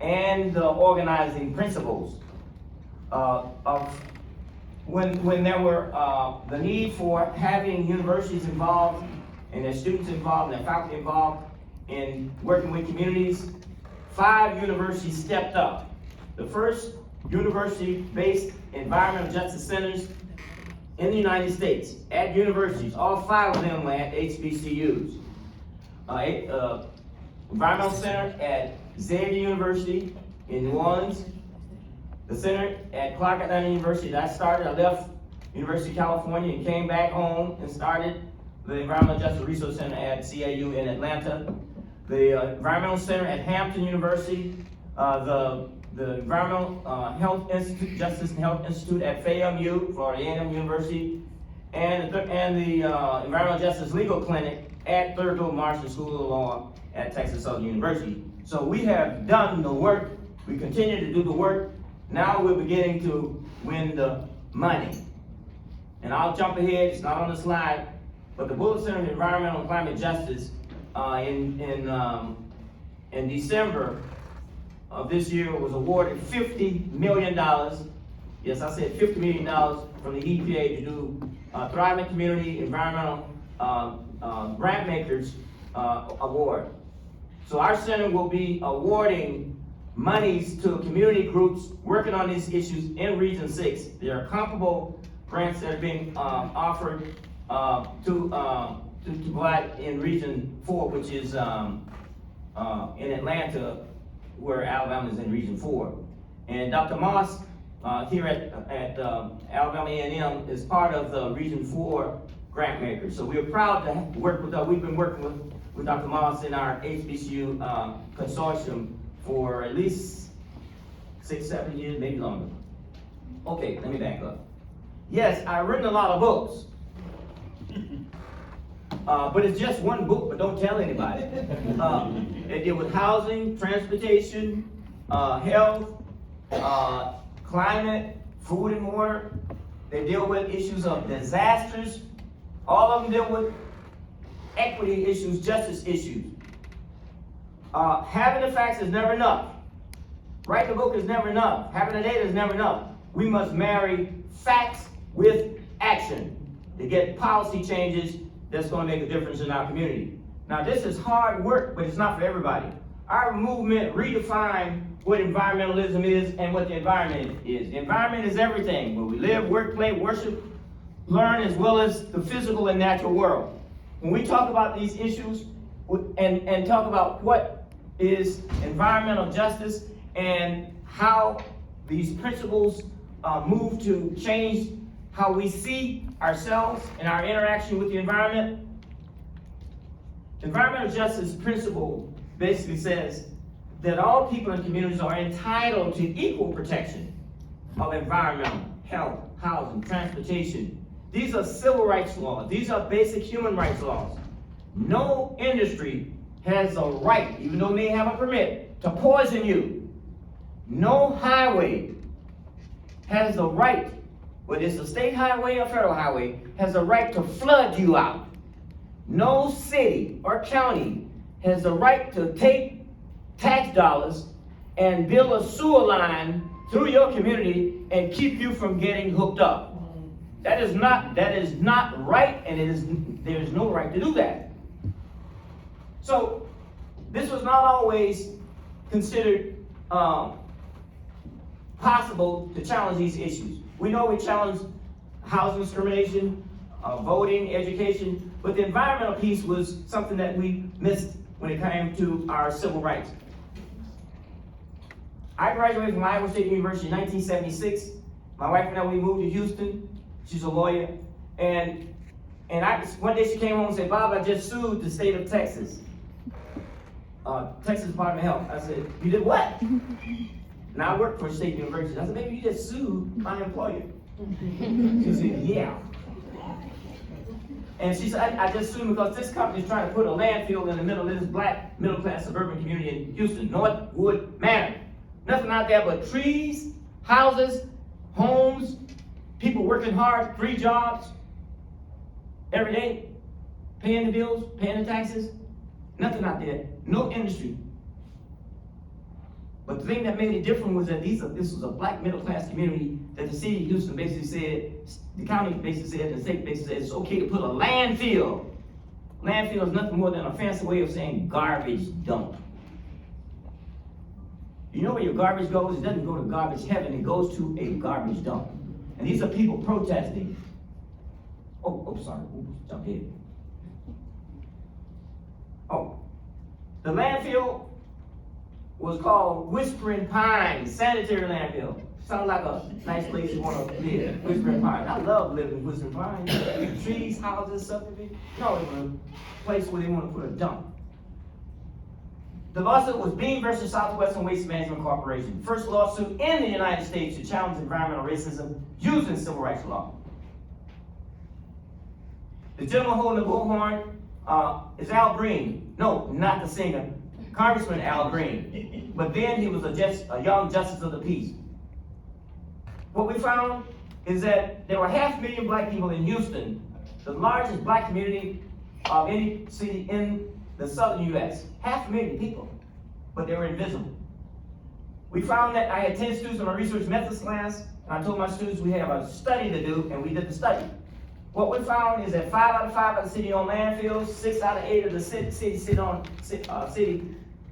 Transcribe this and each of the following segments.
and the organizing principles of when there were the need for having universities involved and their students involved and their faculty involved in working with communities. 5 universities stepped up. The first university-based environmental justice centers in the United States, at universities, all 5 of them were at HBCUs. Environmental Center at Xavier University in New Orleans, the center at Clark Atlanta University that I started. I left University of California and came back home and started the Environmental Justice Research Center at CAU in Atlanta. The Environmental Center at Hampton University, the Environmental Health Institute, Justice and Health Institute at AAMU, Florida A&M University, and the Environmental Justice Legal Clinic at Thurgood Marshall School of Law at Texas Southern University. So we have done the work, we continue to do the work. Now we're beginning to win the money. And I'll jump ahead, it's not on the slide, but the Bullard Center for Environmental and Climate Justice in December of this year was awarded $50 million. Yes, I said $50 million from the EPA to do Thriving Community Environmental Grant Makers Award. So our center will be awarding monies to community groups working on these issues in Region 6. There are comparable grants that are being offered to provide in Region 4, which is in Atlanta, where Alabama is in Region 4. And Dr. Moss here at Alabama A&M is part of the Region 4 grant makers. So we're proud to work with, we've been working with Dr. Moss in our HBCU consortium for at least 6-7 years, maybe longer. Okay, let me back up. Yes, I've written a lot of books. But it's just one book, but don't tell anybody. They deal with housing, transportation, health, climate, food and water. They deal with issues of disasters. All of them deal with equity issues, justice issues. Having the facts is never enough. Writing a book is never enough. Having the data is never enough. We must marry facts with action to get policy changes that's going to make a difference in our community. Now, this is hard work, but it's not for everybody. Our movement redefined what environmentalism is and what the environment is. The environment is everything, where we live, work, play, worship, learn, as well as the physical and natural world. When we talk about these issues and talk about what is environmental justice and how these principles move to change how we see ourselves and our interaction with the environment, environmental justice principle basically says that all people and communities are entitled to equal protection of environmental, health, housing, transportation. These are civil rights laws. These are basic human rights laws. No industry has a right, even though it may have a permit, to poison you. No highway has the right, whether it's a state highway or federal highway, has the right to flood you out. No city or county has the right to take tax dollars and build a sewer line through your community and keep you from getting hooked up. That is not right, and there is no right to do that. So this was not always considered possible to challenge these issues. We know we challenged housing discrimination, voting, education, but the environmental piece was something that we missed when it came to our civil rights. I graduated from Iowa State University in 1976. My wife and I, we moved to Houston. She's a lawyer. And one day she came home and said, "Bob, I just sued the state of Texas. Texas Department of Health." I said, "You did what?" And I worked for a state university. I said, "Baby, you just sued my employer." She said, "Yeah." And she said, I just sued because this company is trying to put a landfill in the middle of this black middle-class suburban community in Houston, Northwood Manor. Nothing out there but trees, houses, homes, people working hard, 3 jobs every day, paying the bills, paying the taxes. Nothing out there, no industry. But the thing that made it different was that this was a black middle-class community that the city of Houston basically said, the county basically said, and the state basically said, it's okay to put a landfill. Landfill is nothing more than a fancy way of saying garbage dump. You know where your garbage goes? It doesn't go to garbage heaven, it goes to a garbage dump. And these are people protesting. Sorry, jump ahead. The landfill was called Whispering Pines Sanitary Landfill. Sounds like a nice place you want to live, Whispering Pines. I love living in Whispering Pines. Trees, houses, subdivision. No, it was a place where they want to put a dump. The lawsuit was Bean versus Southwestern Waste Management Corporation. First lawsuit in the United States to challenge environmental racism using civil rights law. The gentleman holding the bullhorn is Al Green. No, not the singer. Congressman Al Green. But then he was a young justice of the peace. What we found is that there were 500,000 black people in Houston, the largest black community of any city in the southern U.S. 500,000 people, but they were invisible. We found that I had 10 students in my research methods class, and I told my students we have a study to do, and we did the study. What we found is that 5 out of 5 of the city-owned landfills, 6 out of 8 of the city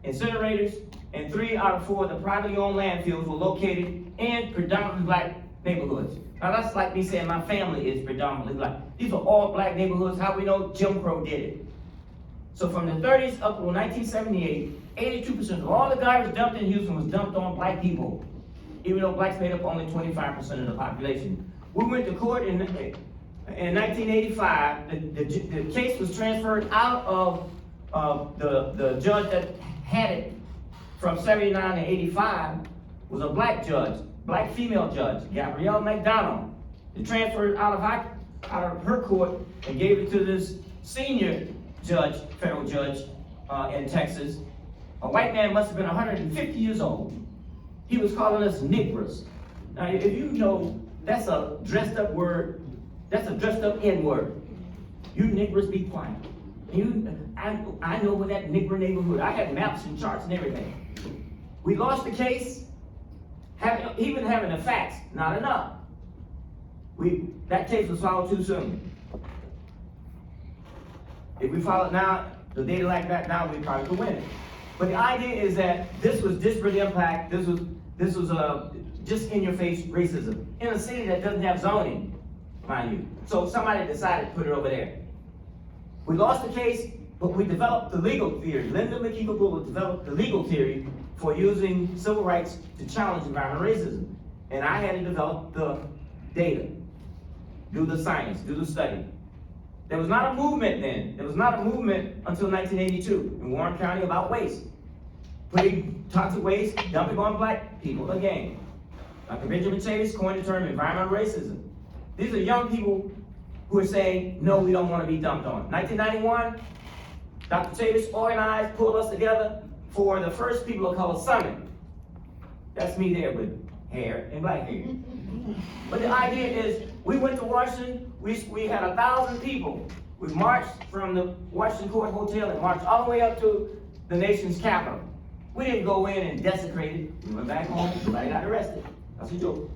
incinerators, and 3 out of 4 of the privately owned landfills were located in predominantly black neighborhoods. Now that's like me saying my family is predominantly black. These are all black neighborhoods. How we know? Jim Crow did it. So from the 30s up to 1978, 82% of all the garbage dumped in Houston was dumped on black people, even though blacks made up only 25% of the population. We went to court in 1985. The case was transferred out of the judge that had it from 79 to 85 was a black judge, black female judge, Gabrielle McDonald. They transferred out of her court and gave it to this senior judge, federal judge in Texas. A white man must have been 150 years old. He was calling us niggers. Now, if you know, that's a dressed up word. That's a dressed up N-word. You niggers be quiet. I know where that nigger neighborhood. I had maps and charts and everything. We lost the case, even having the facts, not enough. That case was filed too soon. If we file it now, the data like that now, we probably could win it. But the idea is that this was disparate impact. This was just in your face racism in a city that doesn't have zoning, mind you. So somebody decided to put it over there. We lost the case, but we developed the legal theory. Linda McKeever Bullard developed the legal theory for using civil rights to challenge environmental racism. And I had to develop the data, do the science, do the study. There was not a movement then. There was not a movement until 1982 in Warren County about waste. Putting toxic waste, dumping on black people again. Dr. Benjamin Chavis coined the term environmental racism. These are young people who are saying, no, we don't want to be dumped on. 1991, Dr. Chavis organized, pulled us together for the first People of Color Summit. That's me there with hair and black hair. But the idea is, we went to Washington, we had 1,000 people. We marched from the Washington Court Hotel and marched all the way up to the nation's capital. We didn't go in and desecrate it. We went back home, nobody got arrested. That's a joke.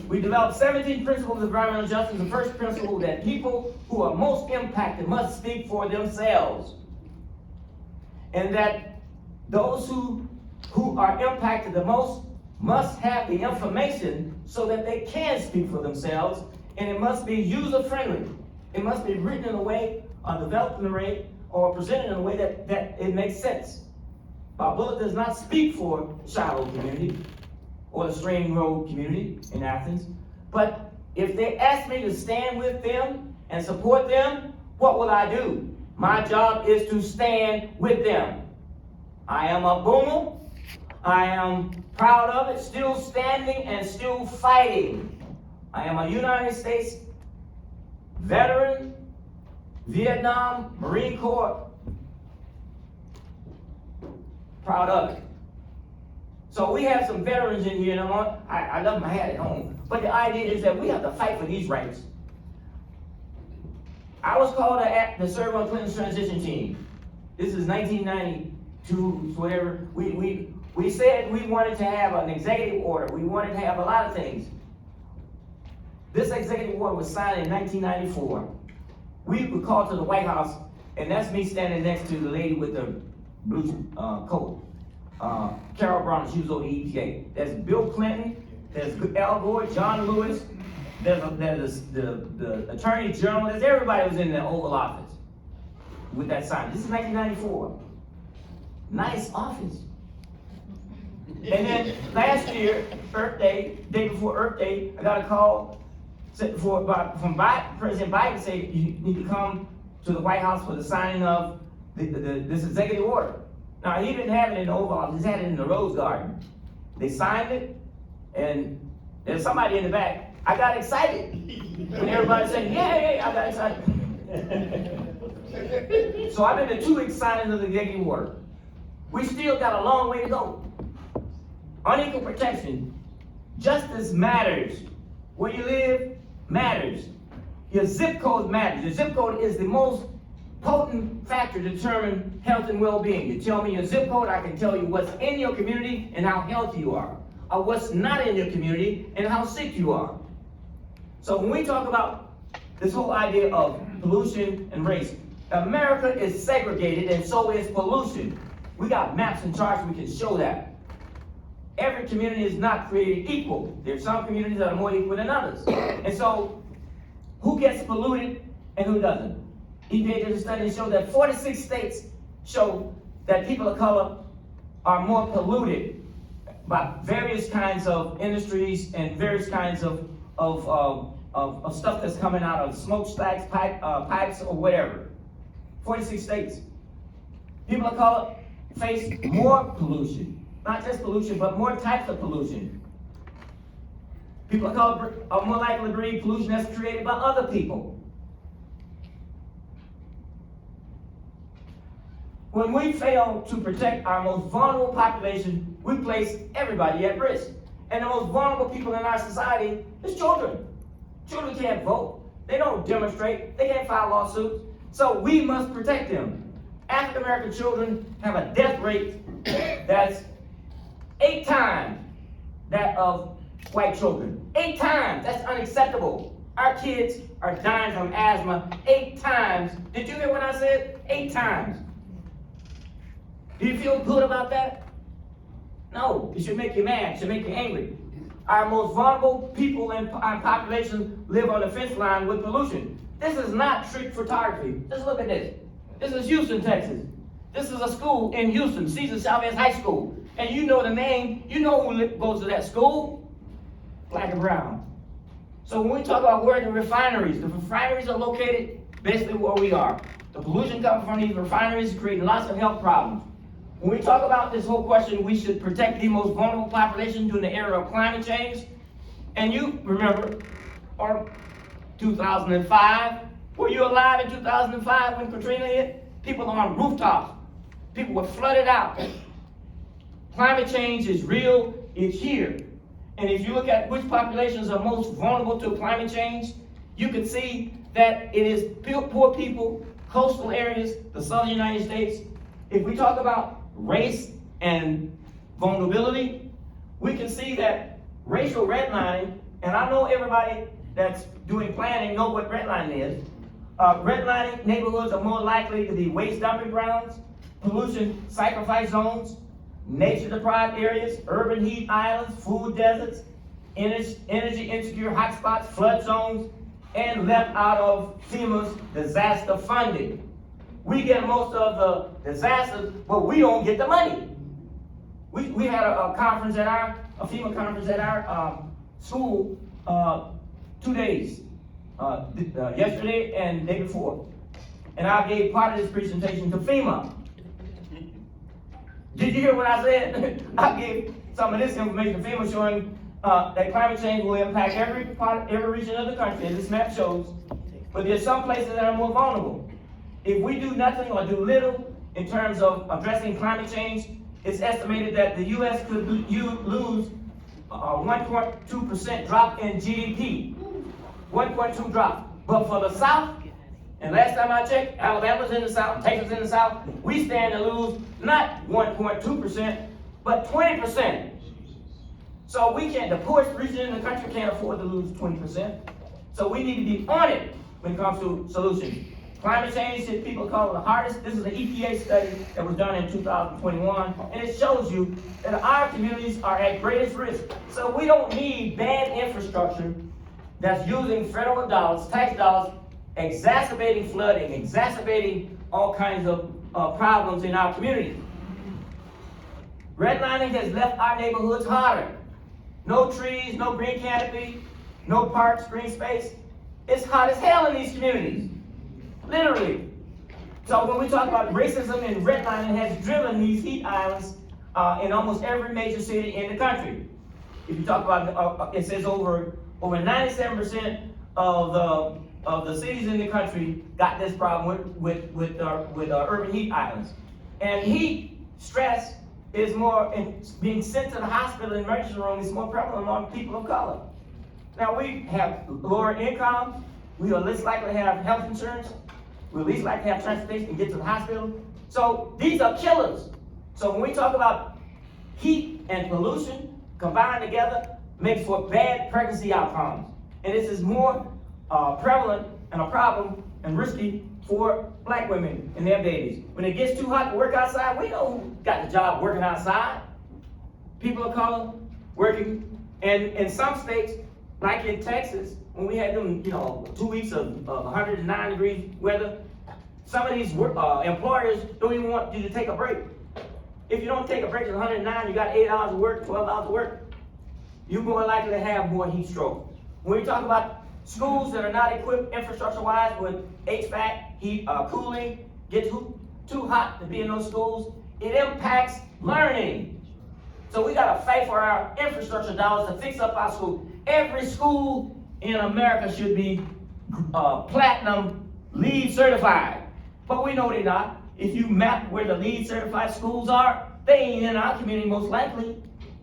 We developed 17 principles of environmental justice. The first principle that people who are most impacted must speak for themselves. And that those who are impacted the most must have the information so that they can speak for themselves, and it must be user-friendly. It must be written in a way, or developed in a way, or presented in a way that it makes sense. Bullard does not speak for the Shiloh community or the String Road community in Athens, but if they ask me to stand with them and support them, what will I do? My job is to stand with them. I am a boomer. I am proud of it, still standing and still fighting. I am a United States veteran, Vietnam, Marine Corps. Proud of it. So we have some veterans in here, and I love my hat at home. But the idea is that we have to fight for these rights. I was called to serve on Clinton's transition team. This is 1990, to whatever. We said we wanted to have an executive order. We wanted to have a lot of things. This executive order was signed in 1994. We were called to the White House, and that's me standing next to the lady with the blue coat. Carol Brown, she was over the EPA. There's Bill Clinton, there's Al Gore, John Lewis, there's the Attorney General, there's everybody was in the Oval Office with that sign. This is 1994. Nice office. And then last year, Earth Day, day before Earth Day, I got a call from President Biden saying you need to come to the White House for the signing of this executive order. Now, he didn't have it in the Oval Office, he had it in the Rose Garden. They signed it, and there's somebody in the back. I got excited when everybody said, yay, I got excited. So I've been to 2 weeks signing of the executive order. We still got a long way to go. Unequal protection, justice matters. Where you live matters. Your zip code matters. Your zip code is the most potent factor to determine health and well-being. You tell me your zip code, I can tell you what's in your community and how healthy you are, or what's not in your community and how sick you are. So when we talk about this whole idea of pollution and race, America is segregated and so is pollution. We got maps and charts, we can show that. Every community is not created equal. There's some communities that are more equal than others. And so, who gets polluted and who doesn't? EPA did a study and showed that 46 states show that people of color are more polluted by various kinds of industries and various kinds of stuff that's coming out of smokestacks, pipes, or whatever. 46 states. People of color face more pollution. Not just pollution, but more types of pollution. People of color are more likely to breathe pollution that's created by other people. When we fail to protect our most vulnerable population, we place everybody at risk. And the most vulnerable people in our society is children. Children can't vote. They don't demonstrate. They can't file lawsuits. So we must protect them. African American children have a death rate that's 8 times that of white children. 8 times. That's unacceptable. Our kids are dying from asthma 8 times. Did you hear what I said? 8 times. Do you feel good about that? No. It should make you mad. It should make you angry. Our most vulnerable people in our population live on the fence line with pollution. This is not trick photography. Just look at this. This is Houston, Texas. This is a school in Houston, Cesar Chavez High School. And you know the name, you know who goes to that school? Black and brown. So when we talk about where the refineries are located basically where we are. The pollution coming from these refineries is creating lots of health problems. When we talk about this whole question, we should protect the most vulnerable population during the era of climate change. And you remember, or 2005, were you alive in 2005 when Katrina hit? People on rooftops. People were flooded out. Climate change is real, it's here. And if you look at which populations are most vulnerable to climate change, you can see that it is poor people, coastal areas, the southern United States. If we talk about race and vulnerability, we can see that racial redlining, and I know everybody that's doing planning know what redlining is. Redlining neighborhoods are more likely to be waste dumping grounds, pollution sacrifice zones, nature-deprived areas, urban heat islands, food deserts, energy insecure hotspots, flood zones, and left out of FEMA's disaster funding. We get most of the disasters, but we don't get the money. We had a conference at a FEMA conference at our school 2 days, yesterday and the day before. And I gave part of this presentation to FEMA. Did you hear what I said? I gave some of this information to FEMA showing that climate change will impact every region of the country, as this map shows. But there's some places that are more vulnerable. If we do nothing or do little in terms of addressing climate change, it's estimated that the U.S. could lose a 1.2% drop in GDP. 1.2 drop. But for the South, And last time I checked, Alabama's in the South, Texas in the South, we stand to lose not 1.2%, but 20%. So we can't, the poorest region in the country can't afford to lose 20%. So we need to be on it when it comes to solutions. Climate change, people call it the hardest. This is an EPA study that was done in 2021, and it shows you that our communities are at greatest risk. So we don't need bad infrastructure that's using federal dollars, tax dollars, exacerbating flooding, exacerbating all kinds of problems in our community. Redlining has left our neighborhoods hotter. No trees, no green canopy, no parks, green space. It's hot as hell in these communities, literally. So when we talk about racism and redlining, has driven these heat islands in almost every major city in the country. If you talk about, it says over 97% of the cities in the country got this problem with urban heat islands. And heat stress is more, being sent to the hospital and emergency room is more prevalent among people of color. Now we have lower income, we are less likely to have health insurance, we're least likely to have transportation and get to the hospital. So these are killers. So when we talk about heat and pollution combined together, makes for bad pregnancy outcomes. And this is more prevalent and a problem and risky for black women and their babies. When it gets too hot to work outside, we know who got the job working outside. People of color working. And in some states, like in Texas, when we had them, 2 weeks of 109 degrees weather, some of these employers don't even want you to take a break. If you don't take a break at 109, you got 8 hours of work, 12 hours of work, you're more likely to have more heat stroke. When we talk about schools that are not equipped infrastructure-wise with HVAC, heat, cooling, get too hot to be in those schools, it impacts learning. So we gotta fight for our infrastructure dollars to fix up our school. Every school in America should be platinum LEED certified, but we know they're not. If you map where the LEED certified schools are, they ain't in our community most likely.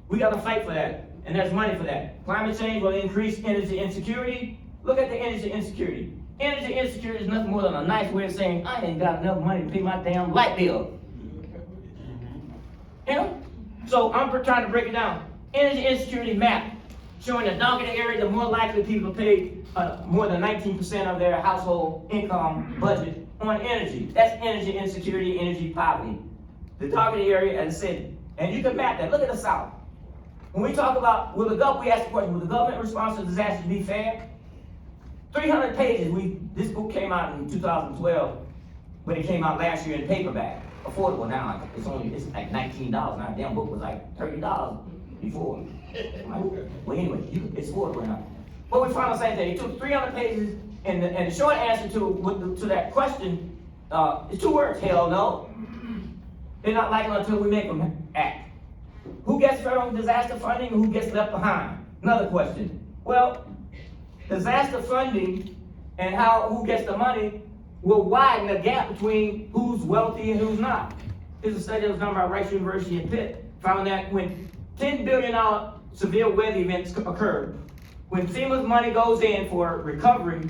We gotta fight for that, and there's money for that. Climate change will increase energy insecurity. Look at the energy insecurity. Energy insecurity is nothing more than a nice way of saying, I ain't got enough money to pay my damn light bill. So I'm trying to break it down. Energy insecurity map, showing the darker the area, the more likely people to pay more than 19% of their household income budget on energy. That's energy insecurity, energy poverty. The darker the area, as I said, and you can map that. Look at the South. When we talk about, we ask the question, will the government response to disasters be fair? 300 pages. This book came out in 2012, but it came out last year in paperback. Affordable now. It's like $19 now. The damn book was like $30 before. Well, anyway, it's affordable now. But we found the same thing. It took 300 pages, and the short answer to that question is 2 words: hell no. They're not likely until we make them act. Who gets federal disaster funding and who gets left behind? Another question. Well, disaster funding and who gets the money will widen the gap between who's wealthy and who's not. Here's a study that was done by Rice University in Pitt, found that when $10 billion severe weather events occur, when FEMA's money goes in for recovery,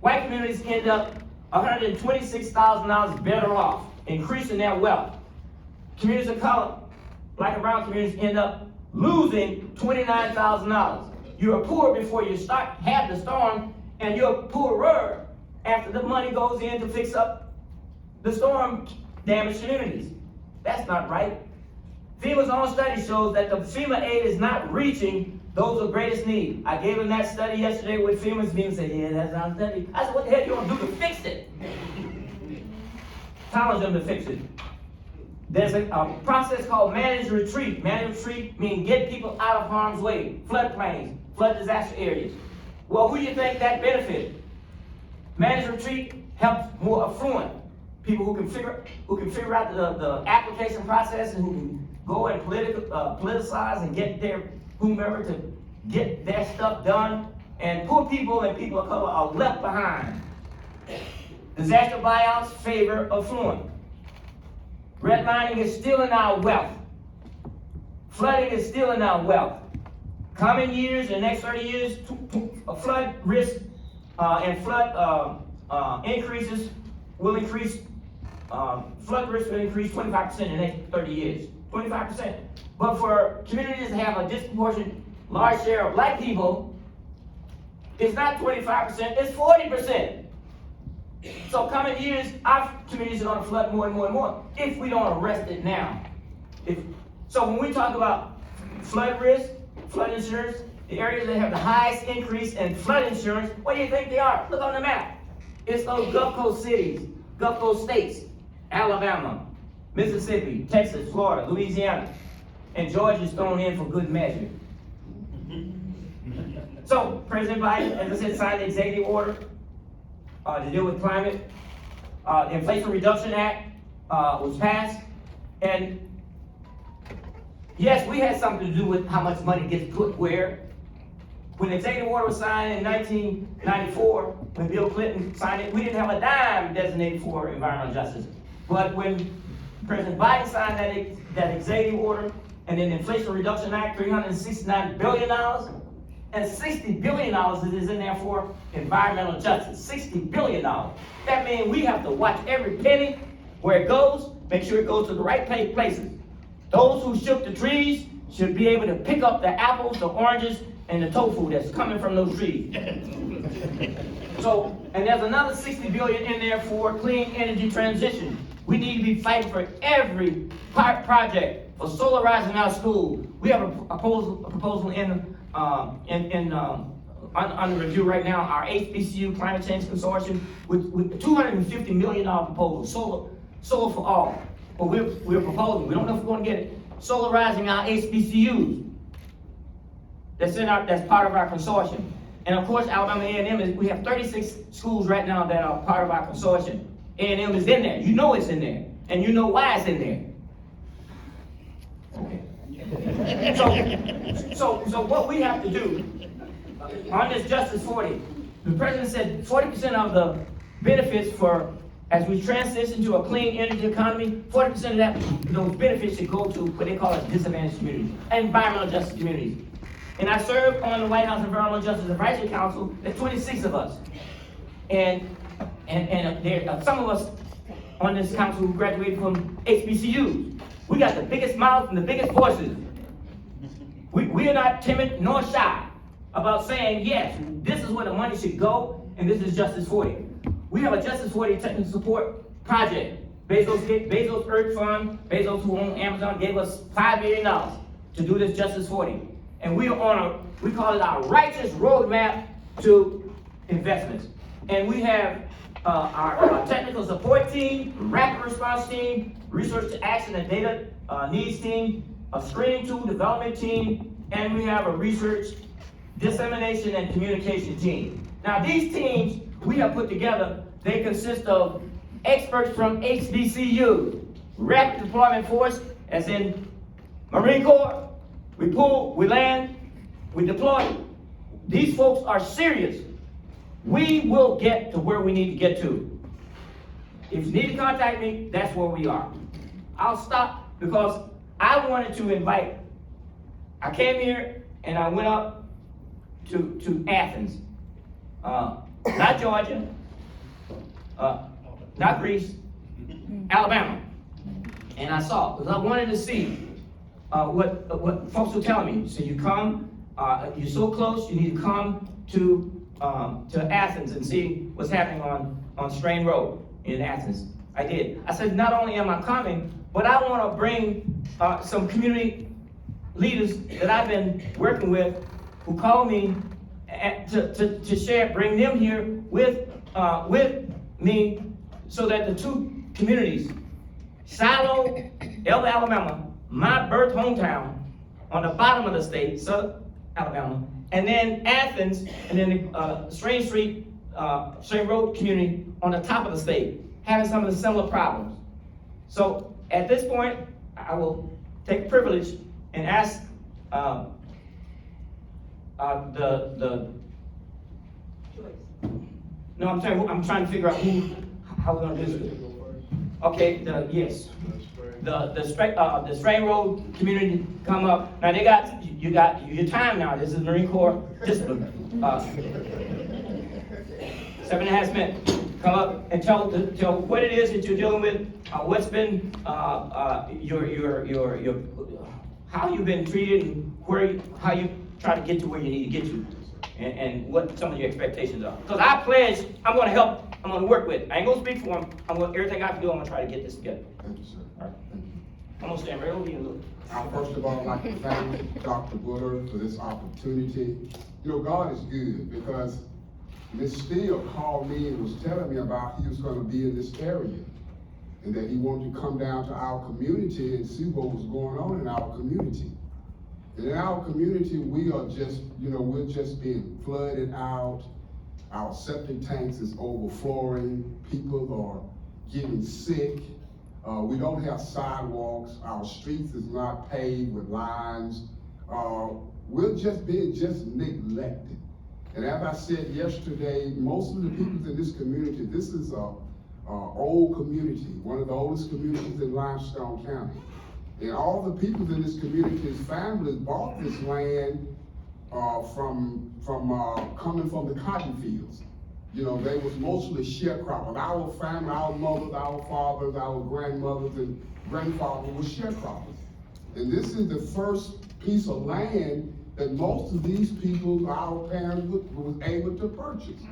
white communities end up $126,000 better off, increasing their wealth. Communities of color, black and brown communities, end up losing $29,000. You're poor before you have the storm, and you're poorer after the money goes in to fix up the storm damaged communities. That's not right. FEMA's own study shows that the FEMA aid is not reaching those of greatest need. I gave them that study yesterday with FEMA's. FEMA said, yeah, that's our study. I said, what the hell you gonna do to fix it? Challenge them to fix it. There's a process called managed retreat. Managed retreat means get people out of harm's way. Floodplains, flood disaster areas. Well, who do you think that benefits? Managed retreat helps more affluent people who can figure out the application process and who can go and politicize and get their whomever to get their stuff done. And poor people and people of color are left behind. Disaster buyouts favor affluent. Redlining is stealing our wealth. Flooding is stealing our wealth. Coming years, the next 30 years, flood risk and flood increases will increase, flood risk will increase 25% in the next 30 years. 25%. But for communities that have a disproportionate large share of black people, it's not 25%, it's 40%. So coming years, our communities are gonna flood more and more and more if we don't arrest it now. So when we talk about flood risk, flood insurance, the areas that have the highest increase in flood insurance, what do you think they are? Look on the map. It's those Gulf Coast cities, Gulf Coast states, Alabama, Mississippi, Texas, Florida, Louisiana, and Georgia's thrown in for good measure. So President Biden, as I said, signed the executive order to deal with climate. The Inflation Reduction Act was passed, and yes, we had something to do with how much money gets put where. When the executive order was signed in 1994, when Bill Clinton signed it, we didn't have a dime designated for environmental justice. But when President Biden signed that executive order, and then the Inflation Reduction Act, $369 billion, and $60 billion is in there for environmental justice, $60 billion. That means we have to watch every penny where it goes, make sure it goes to the right places. Those who shook the trees should be able to pick up the apples, the oranges, and the tofu that's coming from those trees. So, and there's another $60 billion in there for clean energy transition. We need to be fighting for every project for solarizing our school. We have a proposal under review right now, our HBCU Climate Change Consortium, with $250 million proposal, solar for all. But we're proposing, we don't know if we're gonna get it, solarizing our HBCUs. That's part of our consortium. And of course, Alabama A&M we have 36 schools right now that are part of our consortium. A&M is in there, you know it's in there, and you know why it's in there. Okay. So what we have to do on this Justice 40, the president said 40% of the benefits as we transition to a clean energy economy, 40% of those benefits should go to what they call disadvantaged communities, environmental justice communities. And I served on the White House Environmental Justice Advisory Council. There's 26 of us. And there some of us on this council who graduated from HBCUs. We got the biggest mouths and the biggest voices. We are not timid nor shy about saying, yes, this is where the money should go, and this is Justice 40. We have a Justice 40 technical support project. Bezos Earth Fund, Bezos who owns Amazon, gave us $5 million to do this Justice 40. And we call it our righteous roadmap to investments. And we have our technical support team, rapid response team, research to action and data needs team, a screening tool development team, and we have a research, dissemination, and communication team. Now these teams we have put together, they consist of experts from HBCU, Rapid Deployment Force, as in Marine Corps. We pull, we land, we deploy. These folks are serious. We will get to where we need to get to. If you need to contact me, that's where we are. I'll stop because I wanted to invite, I came here and I went up to Athens, not Georgia, not Greece, Alabama. And I saw, because I wanted to see what folks were telling me. So you come, you're so close, you need to come to Athens and see what's happening on Strain Road in Athens. I did. I said, not only am I coming, but I want to bring some community leaders that I've been working with who call me to share, bring them here with me so that the two communities, Shiloh, Elba, Alabama, my birth hometown, on the bottom of the state, South Alabama, and then Athens, and then the Strain Road community on the top of the state, having some of the similar problems. So at this point, I will take privilege and ask No, I'm trying to figure out how we're gonna do this. Okay, yes. The Strain Road community come up. Now you got your time now. This is Marine Corps discipline. 7.5 minutes. come up and tell what it is that you're dealing with, what's been, how you've been treated and how you try to get to where you need to get to, and what some of your expectations are. Because I pledge, I'm gonna help, I'm gonna work with. I ain't gonna speak for him. Everything I can do, I'm gonna try to get this together. Thank you, sir. All right. Thank you. I'm gonna stand right over here, look. First of all, I'd like to thank Dr. Bullard for this opportunity. You know, God is good, because Ms. Steele called me and was telling me about he was gonna be in this area, and that he wanted to come down to our community and see what was going on in our community. And in our community, we are just, we're just being flooded out. Our septic tanks is overflowing. People are getting sick. We don't have sidewalks. Our streets is not paved with lines. We're just being neglected. And as I said yesterday, most of the people in this community, this is a old community, one of the oldest communities in Limestone County. And all the people in this community's families bought this land from coming from the cotton fields. You know, they was mostly sharecroppers. Our family, our mothers, our fathers, our grandmothers and grandfathers were sharecroppers. And this is the first piece of land that most of these people, our parents, was able to purchase.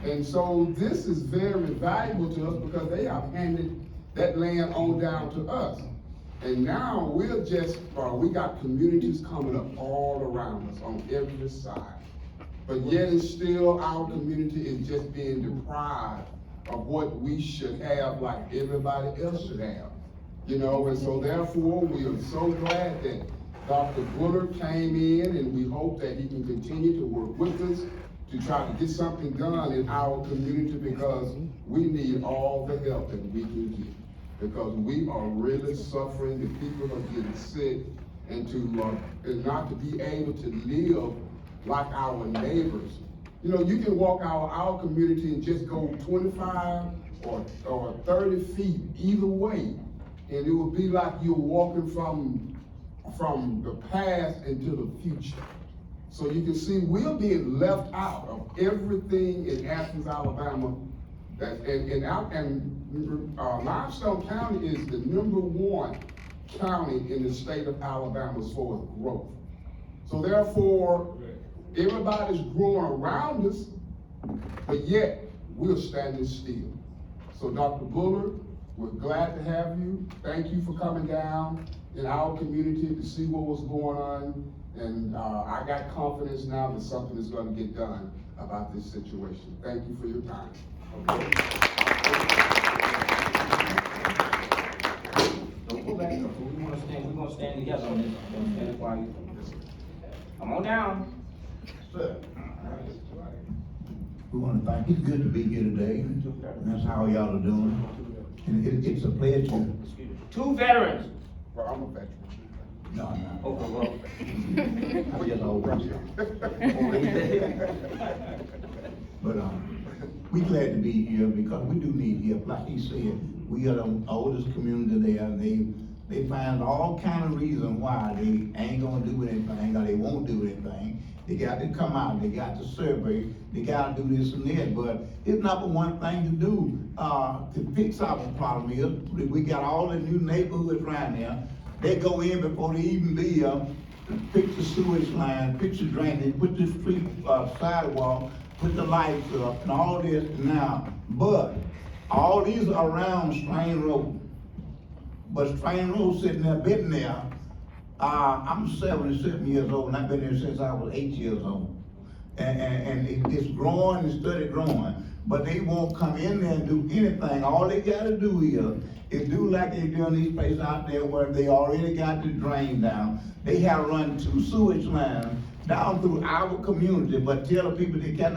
And so this is very valuable to us, because they have handed that land on down to us. And now we're just, we got communities coming up all around us on every side. But yet and still, our community is just being deprived of what we should have, like everybody else should have. You know, and so therefore, we are so glad that Dr. Bullard came in, and we hope that he can continue to work with us to try to get something done in our community, because we need all the help that we can get. Because we are really suffering, the people are getting sick, and not to be able to live like our neighbors. You know, you can walk our community and just go 25 or 30 feet either way, and it would be like you're walking from the past into the future. So you can see we're being left out of everything in Athens, Alabama. Limestone County is the #1 county in the state of Alabama as far as growth. So therefore, everybody's growing around us, but yet we're standing still. So Dr. Bullard, we're glad to have you. Thank you for coming down in our community to see what was going on. And I got confidence now that something is going to get done about this situation. Thank you for your time. Okay. Don't go back, we're gonna stand together on this. We're gonna stand quiet. Come on down. We want to thank you. It's good to be here today. And that's how y'all are doing. And it's a pleasure. Two veterans. Well, I'm a veteran. No. Okay, well. I just always But we glad to be here, because we do need help. Like he said, we are the oldest community there, and they find all kind of reasons why they ain't gonna do anything, or they won't do anything. They got to come out, they got to survey, they got to do this and that, but it's not one thing to do to fix our problem is, we got all the new neighborhoods around there. They go in before they even be fix the sewage line, fix the drainage, put the street sidewalk, put the lights up, and all this now. But all these are around Strain Road. But Strain Road sitting there, been there. I'm 77 years old, and I've been there since I was 8 years old. And it's growing and steady growing. But they won't come in there and do anything. All they gotta do is do like they do in these places out there where they already got the drain down. They have to run 2 sewage lines down through our community, but tell the people they cannot